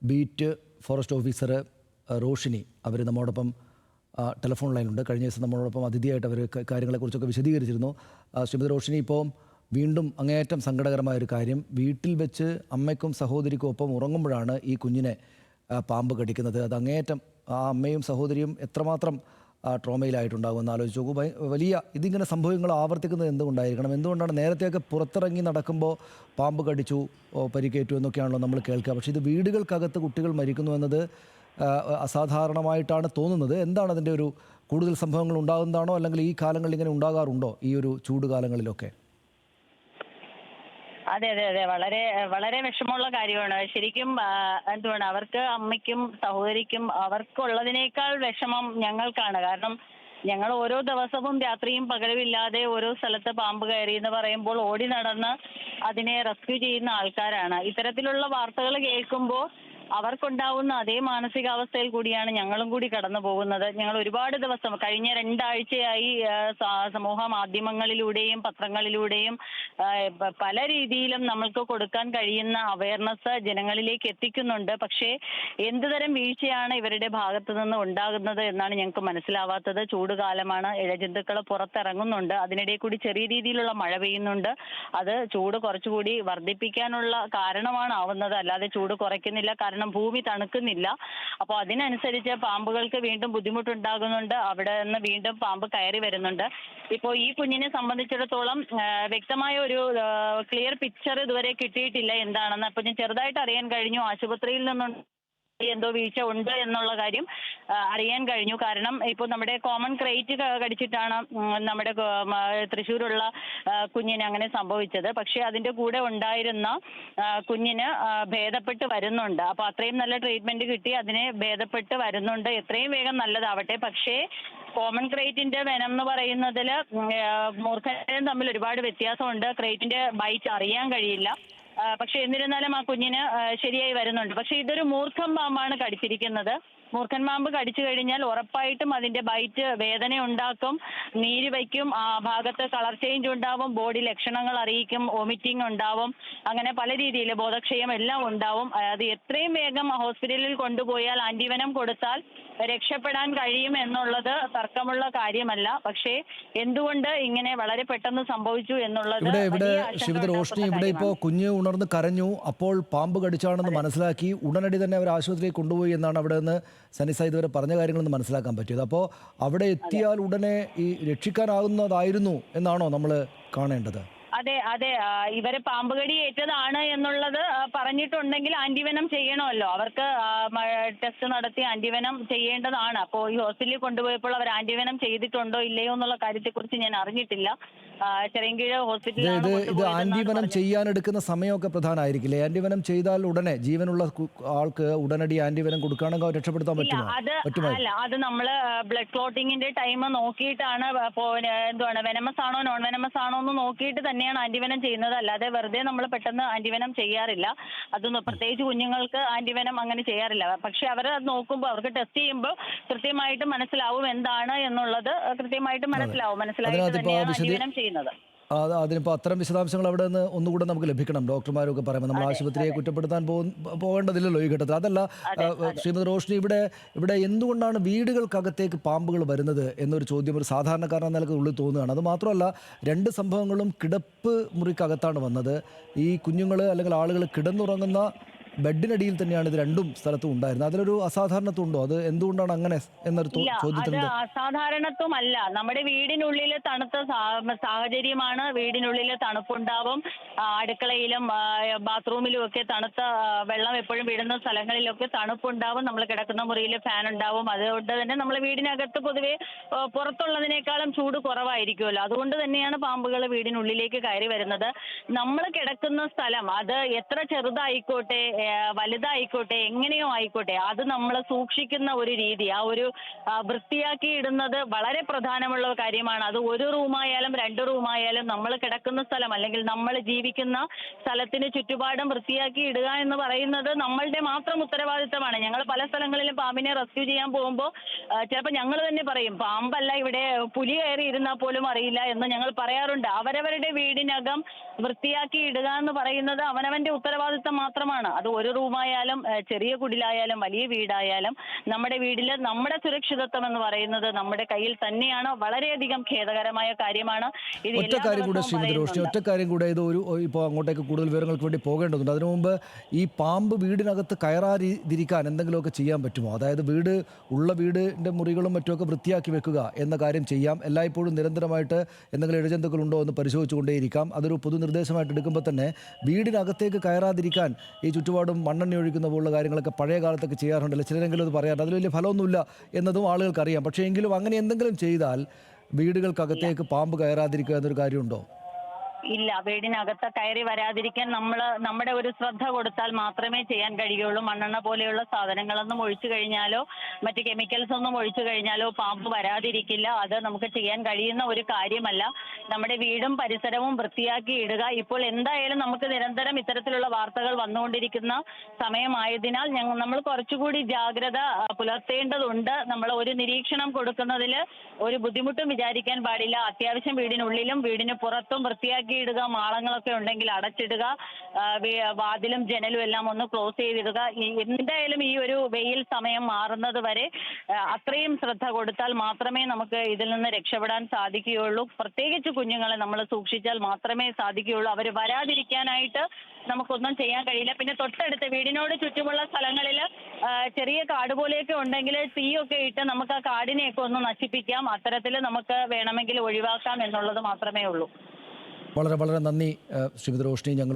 Beat forest officer Roshini അവർ നമ്മോടൊപ്പം telephone ലൈനുണ്ട്. കഴിഞ്ഞ ദിവസം നമ്മളോടൊപ്പം അതിഥിയായിട്ട് അവർ കാര്യങ്ങളെക്കുറിച്ചൊക്കെ വിശദീകരിച്ചിരുന്നു. ശ്രീമതി റോഷിനി, ഇപ്പോൾ വീണ്ടും അങ്ങേയറ്റം സങ്കടകരമായൊരു കാര്യം, വീട്ടിൽ വെച്ച് അമ്മയ്ക്കും സഹോദരിക്കും ഒപ്പം ഉറങ്ങുമ്പോഴാണ് ഈ കുഞ്ഞിനെ പാമ്പ് കടിക്കുന്നത്. അത് അങ്ങേയറ്റം ആ അമ്മയും സഹോദരിയും എത്രമാത്രം ട്രോമയിലായിട്ടുണ്ടാകുമെന്ന് ആലോചിച്ച് നോക്കൂ. വലിയ ഇതിങ്ങനെ സംഭവങ്ങൾ ആവർത്തിക്കുന്നത് എന്തുകൊണ്ടായിരിക്കണം? എന്തുകൊണ്ടാണ് നേരത്തെയൊക്കെ പുറത്തിറങ്ങി നടക്കുമ്പോൾ പാമ്പ് കടിച്ചു, പരിക്കേറ്റു എന്നൊക്കെയാണല്ലോ നമ്മൾ കേൾക്കുക. പക്ഷേ ഇത് വീടുകൾക്കകത്ത് കുട്ടികൾ മരിക്കുന്നു എന്നത് അസാധാരണമായിട്ടാണ് തോന്നുന്നത്. എന്താണ് അതിൻ്റെ ഒരു കൂടുതൽ സംഭവങ്ങൾ ഉണ്ടാകുന്നതാണോ, അല്ലെങ്കിൽ ഈ കാലങ്ങളിൽ ഇങ്ങനെ ഉണ്ടാകാറുണ്ടോ ഈ ഒരു ചൂട് കാലങ്ങളിലൊക്കെ? അതെ അതെ അതെ, വളരെ വളരെ വിഷമമുള്ള കാര്യമാണ് ശരിക്കും. എന്തുവാണ്, അവർക്ക് അമ്മയ്ക്കും സഹോദരിക്കും അവർക്കുള്ളതിനേക്കാൾ വിഷമം ഞങ്ങൾക്കാണ്. കാരണം ഞങ്ങൾ ഓരോ ദിവസവും രാത്രിയും പകലുമില്ലാതെ ഓരോ സ്ഥലത്ത് പാമ്പ് കയറി എന്ന് പറയുമ്പോൾ ഓടി നടന്ന് അതിനെ റെസ്ക്യൂ ചെയ്യുന്ന ആൾക്കാരാണ്. ഇത്തരത്തിലുള്ള വാർത്തകൾ കേൾക്കുമ്പോൾ അവർക്കുണ്ടാവുന്ന അതേ മാനസികാവസ്ഥയിൽ കൂടിയാണ് ഞങ്ങളും കൂടി കടന്നു പോകുന്നത്. ഞങ്ങൾ ഒരുപാട് ദിവസം കഴിഞ്ഞ 2 ആഴ്ചയായി സമൂഹ മാധ്യമങ്ങളിലൂടെയും പത്രങ്ങളിലൂടെയും പല രീതിയിലും നമ്മൾക്ക് കൊടുക്കാൻ കഴിയുന്ന അവയർനെസ് ജനങ്ങളിലേക്ക് എത്തിക്കുന്നുണ്ട്. പക്ഷേ എന്തുതരം വീഴ്ചയാണ് ഇവരുടെ ഭാഗത്തു നിന്ന് ഉണ്ടാകുന്നത് എന്നാണ് ഞങ്ങൾക്ക് മനസ്സിലാവാത്തത്. ചൂടുകാലമാണ്, ഇഴജന്തുക്കൾ പുറത്തിറങ്ങുന്നുണ്ട്, അതിനിടെ കൂടി ചെറിയ രീതിയിലുള്ള മഴ പെയ്യുന്നുണ്ട്. അത് ചൂട് കുറച്ചുകൂടി വർദ്ധിപ്പിക്കാനുള്ള കാരണമാണ് ആവുന്നത്, അല്ലാതെ ചൂട് കുറയ്ക്കുന്നില്ല. കാരണം ഭൂമി തണുക്കുന്നില്ല. അപ്പോൾ അതിനനുസരിച്ച് പാമ്പുകൾക്ക് വീണ്ടും ബുദ്ധിമുട്ടുണ്ടാകുന്നുണ്ട്. അവിടെ നിന്ന് വീണ്ടും പാമ്പ് കയറി വരുന്നുണ്ട്. ഇപ്പോൾ ഈ കുഞ്ഞിനെ സംബന്ധിച്ചിടത്തോളം വ്യക്തമായ ഒരു ക്ലിയർ പിക്ചർ ഇതുവരെ കിട്ടിയിട്ടില്ല എന്താണെന്ന്. അപ്പോൾ ഞാൻ ചെറുതായിട്ട് അറിയാൻ കഴിഞ്ഞു, ആശുപത്രിയിൽ നിന്നും എന്തോ വീഴ്ച ഉണ്ട് എന്നുള്ള കാര്യം അറിയാൻ കഴിഞ്ഞു. കാരണം ഇപ്പോൾ നമ്മുടെ കോമൺ ക്രേറ്റ് കടിച്ചിട്ടാണ് നമ്മുടെ തൃശ്ശൂരുള്ള കുഞ്ഞിന് അങ്ങനെ സംഭവിച്ചത്. പക്ഷേ അതിന്റെ കൂടെ ഉണ്ടായിരുന്ന കുഞ്ഞിന് ഭേദപ്പെട്ട് വരുന്നുണ്ട്. അപ്പോൾ അത്രയും നല്ല ട്രീറ്റ്മെന്റ് കിട്ടി അതിനെ ഭേദപ്പെട്ട് വരുന്നുണ്ട്. എത്രയും വേഗം നല്ലതാവട്ടെ. പക്ഷേ കോമൺ ക്രേറ്റിന്റെ വെനം എന്ന് പറയുന്നതിൽ മൂർഖനും തമ്മിൽ ഒരുപാട് വ്യത്യാസമുണ്ട്. ക്രേറ്റിന്റെ ബൈറ്റ് അറിയാൻ കഴിയില്ല. പക്ഷെ എന്നിരുന്നാലും ആ കുഞ്ഞിന് ശരിയായി വരുന്നുണ്ട്. പക്ഷെ ഇതൊരു മൂർഖൻ പാമ്പാണ് കടിച്ചിരിക്കുന്നത്. മൂർഖൻ പാമ്പ് കടിച്ചു കഴിഞ്ഞാൽ ഉറപ്പായിട്ടും അതിന്റെ ബൈറ്റ് വേദന ഉണ്ടാക്കും, നീര് വയ്ക്കും, ആ ഭാഗത്ത് കളർ ചേഞ്ച് ഉണ്ടാവും, ബോഡി ലക്ഷണങ്ങൾ അറിയിക്കും, വോമിറ്റിംഗ് ഉണ്ടാവും, അങ്ങനെ പല രീതിയിൽ ബോധക്ഷയം എല്ലാം ഉണ്ടാവും. അത് എത്രയും വേഗം ഹോസ്പിറ്റലിൽ കൊണ്ടുപോയാൽ ആന്റിവെനം കൊടുത്താൽ രക്ഷപ്പെടാൻ കഴിയും എന്നുള്ളത് തർക്കമുള്ള കാര്യമല്ല. പക്ഷേ എന്തുകൊണ്ട് ഇങ്ങനെ വളരെ പെട്ടെന്ന് സംഭവിച്ചു എന്നുള്ളത് ശ്രീമതി റോഷിനി, ഇവിടെ ഇപ്പോൾ കുഞ്ഞ് ഉണർന്ന് കരഞ്ഞു, അപ്പോൾ പാമ്പ് കടിച്ചാണെന്ന് മനസ്സിലാക്കി ഉടനടി തന്നെ അവർ ആശുപത്രിയിൽ കൊണ്ടുപോയി എന്നാണ് അവിടെ നിന്ന് സനിസ ഇതുവരെ പറഞ്ഞ കാര്യങ്ങളൊന്ന് മനസ്സിലാക്കാൻ പറ്റിയത്. അപ്പോൾ അവിടെ എത്തിയാൽ ഉടനെ ഈ രക്ഷിക്കാനാകുന്നതായിരുന്നു എന്നാണോ നമ്മൾ കാണേണ്ടത്? അതെ അതെ, ഇവര് പാമ്പുകടി ഏറ്റതാണ് എന്നുള്ളത് പറഞ്ഞിട്ടുണ്ടെങ്കിൽ ആന്റിവെനം ചെയ്യണമല്ലോ. അവർക്ക് ടെസ്റ്റ് നടത്തി ആന്റിവെനം ചെയ്യേണ്ടതാണ്. അപ്പോൾ ഈ ഹോസ്പിറ്റലിൽ കൊണ്ടുപോയപ്പോൾ അവർ ആന്റിവെനം ചെയ്തിട്ടുണ്ടോ ഇല്ലയോ എന്നുള്ള കാര്യത്തെക്കുറിച്ച് ഞാൻ അറിഞ്ഞിട്ടില്ല. ചെറിയൻകീഴ് ഹോസ്പിറ്റലിലാണ് ഇത് ആന്റിവെനം ചെയ്യാനെടുക്കുന്ന സമയമൊക്കെ പ്രധാനമായിരിക്കില്ലേ? ആന്റിവെനം ചെയ്താൽ ഉടനെ ജീവനുള്ള ആൾക്ക് ഉടനടി ആന്റിവെനം കൊടുക്കുകയാണെങ്കിൽ രക്ഷപ്പെടുത്താൻ പറ്റുമോ? അല്ല, അത് നമ്മള് ബ്ലഡ് ക്ലോട്ടിങ്ങിന്റെ ടൈം നോക്കിയിട്ടാണ്, എന്തുവാണ് വെനമസ് ആണോ നോൺ വെനമസ് ആണോ എന്ന് നോക്കിയിട്ട് തന്നെയാണ് ആന്റിവെനം ചെയ്യുന്നത്. അല്ലാതെ വെറുതെ നമ്മൾ പെട്ടെന്ന് ആന്റിവെനം ചെയ്യാറില്ല. അതൊന്നും പ്രത്യേകിച്ച് കുഞ്ഞുങ്ങൾക്ക് ആന്റിവെനം അങ്ങനെ ചെയ്യാറില്ല. പക്ഷെ അവർ അത് നോക്കുമ്പോൾ അവർക്ക് ടെസ്റ്റ് ചെയ്യുമ്പോൾ കൃത്യമായിട്ട് മനസ്സിലാവും എന്താണ് എന്നുള്ളത്. കൃത്യമായിട്ട് മനസ്സിലായിട്ട് തന്നെയാണ് ആന്റിവെനം ചെയ്യുന്നത്. അതിനിപ്പോൾ അത്തരം വിശദാംശങ്ങൾ അവിടെ നിന്ന് ഒന്നുകൂടെ നമുക്ക് ലഭിക്കണം. ഡോക്ടർമാരൊക്കെ പറയുമ്പോൾ നമ്മൾ ആശുപത്രിയെ കുറ്റപ്പെടുത്താൻ പോകേണ്ടതില്ലല്ലോ ഈ ഘട്ടത്തിൽ. അതല്ല ശ്രീമതി റോഷിനി, ഇവിടെ എന്തുകൊണ്ടാണ് വീടുകൾക്കകത്തേക്ക് പാമ്പുകൾ വരുന്നത് എന്നൊരു ചോദ്യം ഒരു സാധാരണക്കാരൻ നിലക്ക് ഉള്ളിൽ തോന്നുകയാണ്. അത് മാത്രമല്ല, 2 സംഭവങ്ങളും കിടപ്പ് മുറിക്കകത്താണ് വന്നത്. ഈ കുഞ്ഞുങ്ങൾ അല്ലെങ്കിൽ ആളുകൾ കിടന്നുറങ്ങുന്ന ബെഡിനടിയിൽ തന്നെയാണ് ഇത് 2 സ്ഥലത്തും ഉണ്ടായിരുന്നത്. അതിലൊരു അസാധാരണത്വം ഉണ്ടോ? അത് എന്തുകൊണ്ടാണ് അങ്ങനെ എന്നൊരു ചോദ്യത്തിന് അസാധാരണത്വമല്ല. നമ്മുടെ വീടിനുള്ളിൽ തണുത്ത സാഹചര്യമാണ്. വീടിനുള്ളിൽ തണുപ്പുണ്ടാവും. അടുക്കളയിലും ബാത്റൂമിലും ഒക്കെ തണുത്ത വെള്ളം എപ്പോഴും വീഴുന്ന സ്ഥലങ്ങളിലൊക്കെ തണുപ്പുണ്ടാവും. നമ്മൾ കിടക്കുന്ന മുറിയിൽ ഫാൻ ഉണ്ടാവും. അതുകൊണ്ട് തന്നെ നമ്മൾ വീടിനകത്ത് പൊതുവെ പുറത്തുള്ളതിനേക്കാളും ചൂട് കുറവായിരിക്കുമല്ലോ. അതുകൊണ്ട് തന്നെയാണ് പാമ്പുകൾ വീടിനുള്ളിലേക്ക് കയറി വരുന്നത്. നമ്മൾ കിടക്കുന്ന സ്ഥലം അത് എത്ര ചെറുതായിക്കോട്ടെ വലുതായിക്കോട്ടെ എങ്ങനെയോ ആയിക്കോട്ടെ, അത് നമ്മൾ സൂക്ഷിക്കുന്ന ഒരു രീതി, ആ ഒരു വൃത്തിയാക്കി ഇടുന്നത് വളരെ പ്രധാനമുള്ള കാര്യമാണ്. അത് 1 റൂമായാലും 2 റൂമായാലും നമ്മൾ കിടക്കുന്ന സ്ഥലം അല്ലെങ്കിൽ നമ്മൾ ജീവിക്കുന്ന സ്ഥലത്തിന് ചുറ്റുപാടും വൃത്തിയാക്കി ഇടുക എന്ന് പറയുന്നത് നമ്മളുടെ മാത്രം ഉത്തരവാദിത്തമാണ്. ഞങ്ങൾ പല സ്ഥലങ്ങളിലും പാമ്പിനെ റെസ്ക്യൂ ചെയ്യാൻ പോകുമ്പോൾ ചിലപ്പോൾ ഞങ്ങൾ തന്നെ പറയും, പാമ്പല്ല ഇവിടെ പുലി കയറി ഇരുന്നാൽ പോലും അറിയില്ല എന്ന് ഞങ്ങൾ പറയാറുണ്ട്. അവരവരുടെ വീടിനകം വൃത്തിയാക്കി ഇടുക എന്ന് പറയുന്നത് അവനവന്റെ ഉത്തരവാദിത്തം മാത്രമാണ്. അത് ഒരു റൂമായാലും ചെറിയ കുടിലായാലും വലിയ വീടായാലും നമ്മുടെ വീട്ടിൽ നമ്മുടെ സുരക്ഷിതത്വം എന്ന് പറയുന്നത് നമ്മുടെ കയ്യിൽ തന്നെയാണ്. വളരെയധികം ഖേദകരമായ കാര്യമാണ് ഇത്. ഒറ്റ കാര്യം കൂടെ ശ്രീമതി റോഷ്നി, ഒറ്റ കാര്യം കൂടെ, ഇത് ഇപ്പോൾ അങ്ങോട്ടേക്ക് കൂടുതൽ വിവരങ്ങൾക്ക് വേണ്ടി പോകേണ്ടതുണ്ട്. അതിനു മുമ്പ് ഈ പാമ്പ് വീടിനകത്ത് കയറാതിരിക്കാൻ എന്തെങ്കിലുമൊക്കെ ചെയ്യാൻ പറ്റുമോ? അതായത് വീടിൻ്റെ മുറികളും മറ്റുമൊക്കെ വൃത്തിയാക്കി വെക്കുക എന്ന കാര്യം ചെയ്യാം. എല്ലായ്പ്പോഴും നിരന്തരമായിട്ട് എന്തെങ്കിലും ഇഴജന്തുക്കളുണ്ടോ എന്ന് പരിശോധിച്ചുകൊണ്ടേയിരിക്കാം. അതൊരു പൊതുനിർദ്ദേശമായിട്ട് എടുക്കുമ്പോൾ തന്നെ വീടിനകത്തേക്ക് കയറാതിരിക്കാൻ ഈ ചുറ്റുപാടും മണ്ണെണ്ണ ഒഴിക്കുന്ന പോലുള്ള കാര്യങ്ങളൊക്കെ പഴയ കാലത്തൊക്കെ ചെയ്യാറുണ്ടല്ലോ. ചിലരെങ്കിലും അത് പറയാറുണ്ട്. അതിൽ വലിയ ഫലമൊന്നുമില്ല എന്നതും ആളുകൾക്കറിയാം. പക്ഷേ എങ്കിലും അങ്ങനെ എന്തെങ്കിലും ചെയ്താൽ വീടുകൾക്കകത്തേക്ക് പാമ്പ് കയറാതിരിക്കുക എന്നൊരു കാര്യമുണ്ടോ? ഇല്ല, വീടിനകത്ത് കയറി വരാതിരിക്കാൻ നമ്മുടെ ഒരു ശ്രദ്ധ കൊടുത്താൽ മാത്രമേ ചെയ്യാൻ കഴിയുള്ളൂ. മണ്ണെണ്ണ പോലെയുള്ള സാധനങ്ങളൊന്നും ഒഴിച്ചു കഴിഞ്ഞാലോ മറ്റ് കെമിക്കൽസ് ഒന്നും ഒഴിച്ചു കഴിഞ്ഞാലോ പാമ്പ് വരാതിരിക്കില്ല. അത് നമുക്ക് ചെയ്യാൻ കഴിയുന്ന ഒരു കാര്യമല്ല. നമ്മുടെ വീടും പരിസരവും വൃത്തിയാക്കി ഇടുക. ഇപ്പോൾ എന്തായാലും നമുക്ക് നിരന്തരം ഇത്തരത്തിലുള്ള വാർത്തകൾ വന്നുകൊണ്ടിരിക്കുന്ന സമയമായതിനാൽ നമ്മൾ കുറച്ചുകൂടി ജാഗ്രത പുലർത്തേണ്ടതുണ്ട്. നമ്മൾ ഒരു നിരീക്ഷണം കൊടുക്കുന്നതിൽ ഒരു ബുദ്ധിമുട്ടും വിചാരിക്കാൻ പാടില്ല. അത്യാവശ്യം വീടിനുള്ളിലും വീടിന് പുറത്തും വൃത്തിയാക്കി ഇടുക. മാളങ്ങളൊക്കെ ഉണ്ടെങ്കിൽ അടച്ചിടുക. വാതിലും ജനലും എല്ലാം ഒന്ന് ക്ലോസ് ചെയ്തിടുക. എന്തായാലും ഈ ഒരു വെയിൽ സമയം മാറുന്നത് വരെ അത്രയും ശ്രദ്ധ കൊടുത്താൽ മാത്രമേ നമുക്ക് ഇതിൽ നിന്ന് രക്ഷപ്പെടാൻ സാധിക്കുകയുള്ളൂ. പ്രത്യേകിച്ച് കുഞ്ഞുങ്ങളെ നമ്മൾ സൂക്ഷിച്ചാൽ മാത്രമേ സാധിക്കുകയുള്ളൂ. അവർ വരാതിരിക്കാനായിട്ട് നമുക്കൊന്നും ചെയ്യാൻ കഴിയില്ല. പിന്നെ തൊട്ടടുത്ത് വീടിനോട് ചുറ്റുമുള്ള സ്ഥലങ്ങളിൽ ചെറിയ കാട് പോലെയൊക്കെ ഉണ്ടെങ്കിൽ തീയൊക്കെ ഇട്ട് നമുക്ക് ആ കാടിനെയൊക്കെ ഒന്ന് നശിപ്പിക്കാം. അത്തരത്തിൽ നമുക്ക് വേണമെങ്കിൽ ഒഴിവാക്കാം എന്നുള്ളത് മാത്രമേ ഉള്ളൂ. വളരെ വളരെ നന്ദി ശ്രീമതി റോഷ്നി. ഞങ്ങൾ